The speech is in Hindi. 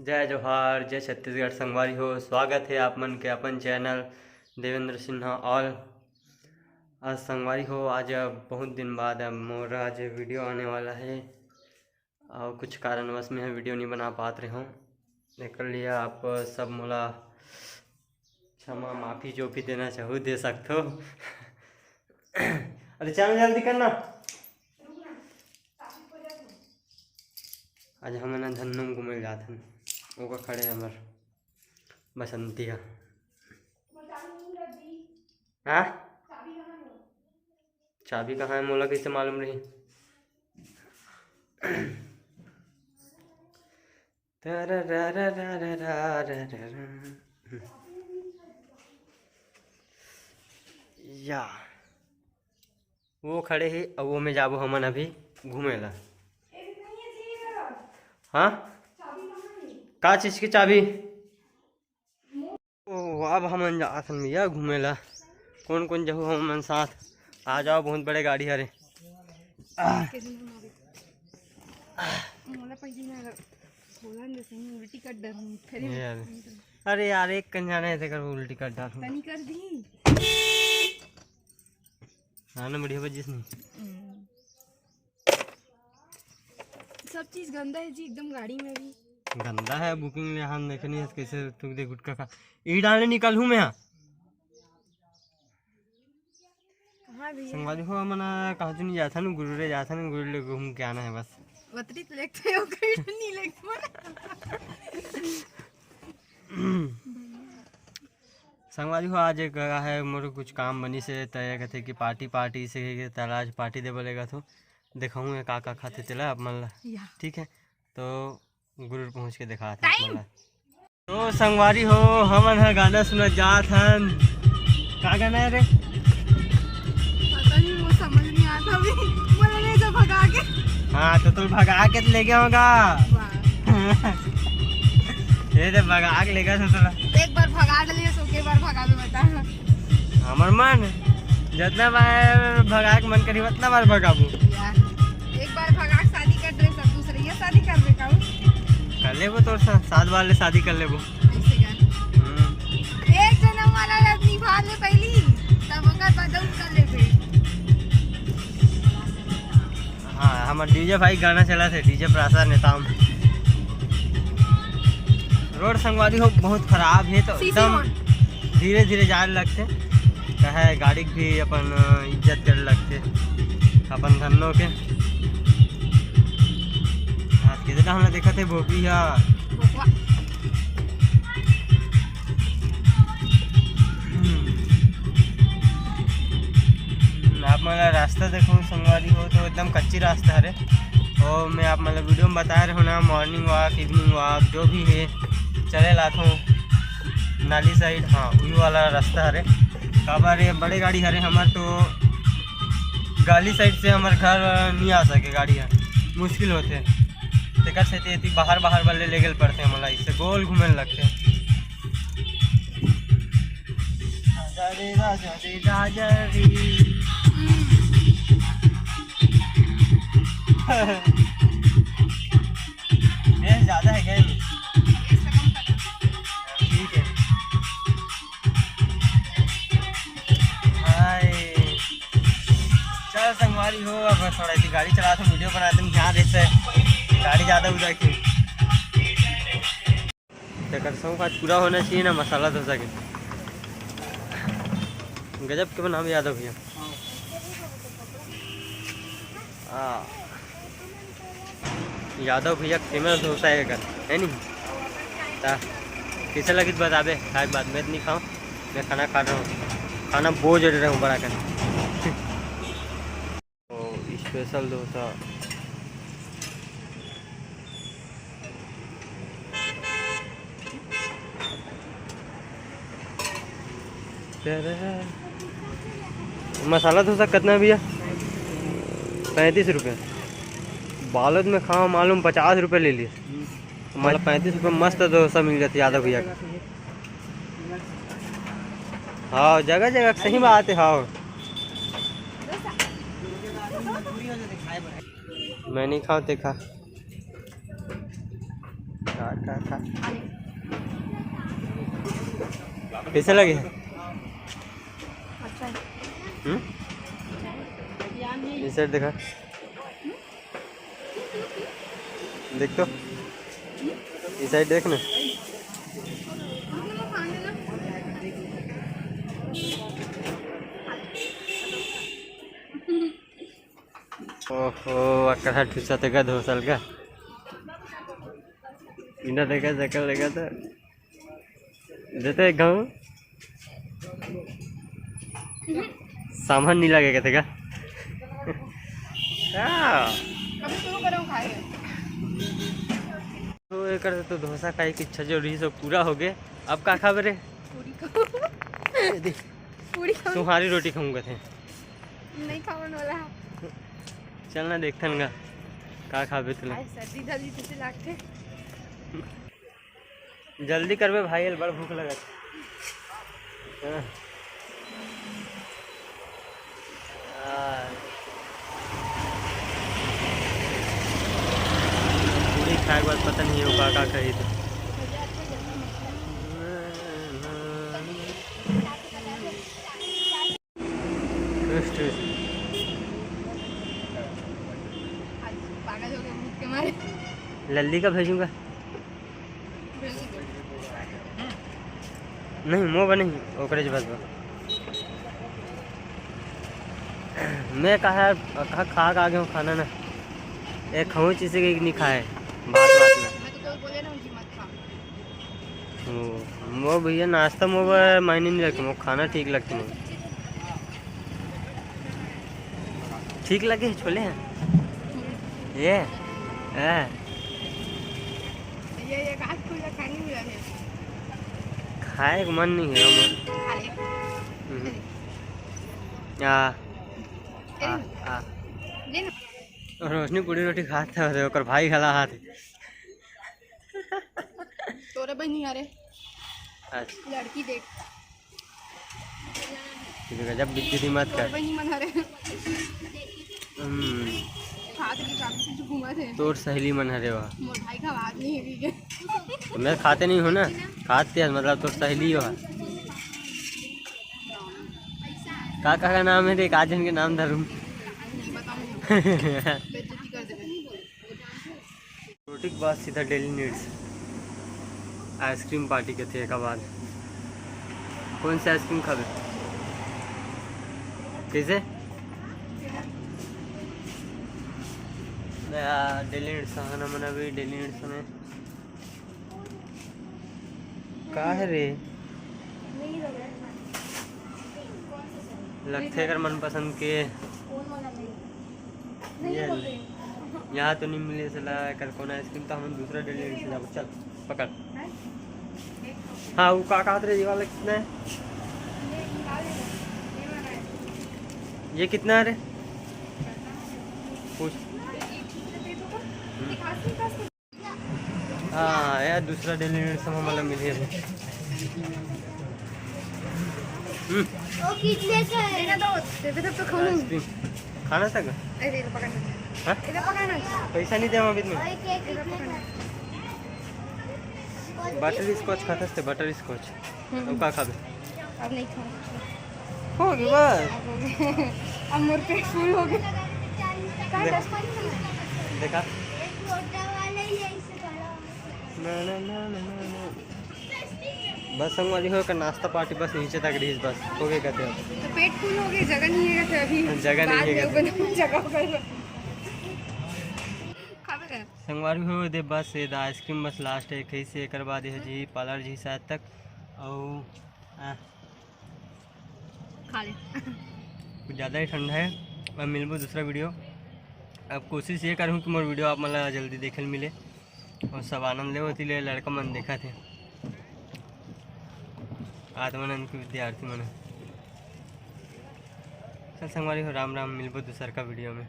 जय जोहार, जय छत्तीसगढ़। संगवारी हो, स्वागत है आप मन के अपन चैनल देवेंद्र सिन्हा ऑल। आज संगवारी हो, आज बहुत दिन बाद मोर आज वीडियो आने वाला है और कुछ कारणवश में वीडियो नहीं बना पात रहे हूँ। देख लिया आप सब मोला क्षमा माफ़ी जो भी देना चाहूँ दे सकते हो। अरे चल जल्दी करना। आज हमन धन्नम घूमे जाथन, ओका खड़े हमर बसंतिया। हाँ, चाबी कहाँ है मोला कैसे मालूम रही? या वो खड़े ही और वो में जाबो हमन अभी घूमे ला। हाँ, का चीज की चाबी? ओ अब हमन जाथन भैया घूमे ला। कौन कौन जाहू हमन साथ? आ जाओ, बहुत बड़े गाड़ी हरे। अरे यार एक कन जाने थे कर उल्टी कर डाल कर दी। हाँ ना, बढ़िया बजिस नहीं। सब चीज गंदा है जी, एकदम गाड़ी में भी गंदा है। बुकिंग ले हम देखनी है कैसे तू दे गुटका खा ई डालने निकल हूँ मैं। यहाँ कहाँ भी संगवारी हो मना कहाँ तो नहीं जाता ना, गुरुरे जाता ना, गुरुरे घूम के आना है बस। बतरी तो लेते हो कहीं नहीं लेते। संगवारी हो आज एक है मोर कुछ काम बनी से तय कहते कि पार्टी से तारा आज पार्टी दे बोलेगा तो दिखाऊँ का खाते तेला आप मन ला। ठीक है, तो गुरुर पहुँच के दिखा था मन ला। तो संगवारी हो हमन है गाना सुना जात हन। का गाना है रे? पता नहीं, वो समझ नहीं आता भी। बोला ले जा भगा के। हाँ तो तू भगा के ले गया होगा। ये तो भगा के लेगा तो तोला एक बार भगा डालिए सो के बार भगा भी बता। हमर मन जितना बार भगा के मन करी उतना बार भगाबू। यार एक बार भगा के शादी कर दे, सब दूसरे ये शादी कर दे का कर लेबो तोर साथ वाले शादी कर लेबो। ऐसे कर एक जन्म वाला निभा ले पहली, तब ओकर बाद कर लेबे। हाँ, हमार डीजे भाई गाना चला थे, डीजे प्रासा नेताम। रोड संगवारी हो बहुत खराब है, तो एकदम धीरे धीरे जाने लगते है। गाड़ी भी अपन इज्जत कर लगते अपन धनों के। कितना हमने देखा थे भोपी है। आप मतलब रास्ता देखो संगवारी हो तो एकदम कच्ची रास्ता है। और मैं आप मतलब वीडियो में बता रहे हो ना, मॉर्निंग वॉक इवनिंग वॉक जो भी है चले लाता हूँ नाली साइड। हाँ वही वाला रास्ता है। काबर ये बड़े गाड़ी हरे हमार तो गाली साइड से हमारे घर नहीं आ सके, गाड़ी है मुश्किल होते तेकर से बाहर वाले ले गए पड़ते हैं। मतलब इससे गोल घूमने लगते हैं। ये ज़्यादा है क्या? ठीक है। चल संगवारी हो, अब थोड़ा सी गाड़ी चला तो वीडियो बनाते हैं, ध्यान देते गाड़ी ज़्यादा उधर क्यों कर सौ आज पूरा होना चाहिए ना, मसाला डोसा के गजब के बनाओ यादव भैया। यादव भैया फेमस डोसा है नहीं ता कैसे लगी तो बता दे। खाए बाद मैं नहीं खाऊँ, मैं खाना खा रहा हूँ, खाना बोझ रहा हूँ बड़ा कर। तो स्पेशल डोसा मसाला डोसा कितना भैया? 35 रुपये। बालद में खाओ मालूम 50 रुपये ले लिए, मतलब 35 रुपये मस्त डोसा मिल जाती यादव भैया का। हाँ जगह जगह सही बात है। हाँ मैं नहीं खाओ ते खा। खा कैसे लगे? अच्छा इस साइड देखा, देख तो इस साइड देख ना। ओहो अక్కడ ठुसा तेगा 2 साल का इना देखा शक्ल देखा तो देते गाँव सामान नहीं लगेगा तेगा। तो ये करते तो डोसा खाए की इच्छा जो रही सब पूरा हो गए। अब का खा बरे? पूरी तुम्हारी रोटी खाऊंगा थे नहीं खावन वाला चलना देखथन गा का खाबे तुला सर्दी जल्दी तुझे लागते जल्दी करबे भाई बड़ भूख लगा पूरी खाए के बाद पता नहीं होगा का कही तो पागल हो गए भूख के मारे। लल्ली का भेजूंगा नहीं मोह नहीं ओकरे बस मैं कहा खा खा गया खाना ना एक खाऊँ चीज़ के नहीं खाए बात में मैं तो बोले ना उनकी मत खा। वो भैया नाश्ता मोह मायने नहीं रखे वो खाना ठीक लगती नहीं। ठीक लगे छोले हैं ये काट खुला खाने मिला है खाए का मन नहीं है खा ले ले ना रोशनी पूरी रोटी खाता है और भाई खला हाथ तोरे बहनी अरे अच्छा लड़की देख जब बिजली मत कर बहनी मन अरे हाथ की काफी कुछ घुमा थे तोर सहेली मन हरे वहाँ मोर भाई का आवाज नहीं है भी तो मैं खाते नहीं हूँ ना खाते हैं मतलब तोर सहेली हो का नाम है एक आजन के नाम धरूँ बेइज्जती कर देबे। रोटी के बाद सीधा डेली नीड्स आइसक्रीम पार्टी के थे एक बाद कौन सी आइसक्रीम खावे कैसे डेली नीड्स खाना मना भी डेली नीड्स में का है रे लगते कर मनपसंद के यहाँ तो नहीं मिले सला कल कौन आइसक्रीम तो हम दूसरा डेली नीड्स जाओ चल पकड़। हाँ वो का रे ये वाला कितना है ये कितना है रे पूछ। हाँ यार दूसरा डेली नीड्स हम वाला मिले आइसक्रीम खाना था पैसा नहीं दिया अभी में बटर स्कॉच खाता थे बटर स्कॉच अब का खाबे अब नहीं खाऊं हो गई बस अब मोर पेट फुल हो गया देखा ना बस संगवारी हो का नाश्ता पार्टी बस नीचे तक रही बस हो गए कहते हैं तो पेट फुल हो गया जगह नहीं है तो अभी जगह नहीं है जगह संगवारी हो दे बस ये आइसक्रीम बस लास्ट है कहीं से एक बाद है जी पार्लर जी शायद तक और खा ले कुछ ज़्यादा ही ठंडा है। अब मिलबो दूसरा वीडियो। अब कोशिश ये करूँ कि मोर वीडियो आप मतलब जल्दी देखे मिले और सब आनंद ले होती ले लड़का मन देखा थे आत्मानंद के विद्यार्थी मन चल संगवारी हो राम राम मिलबो दूसर का वीडियो में।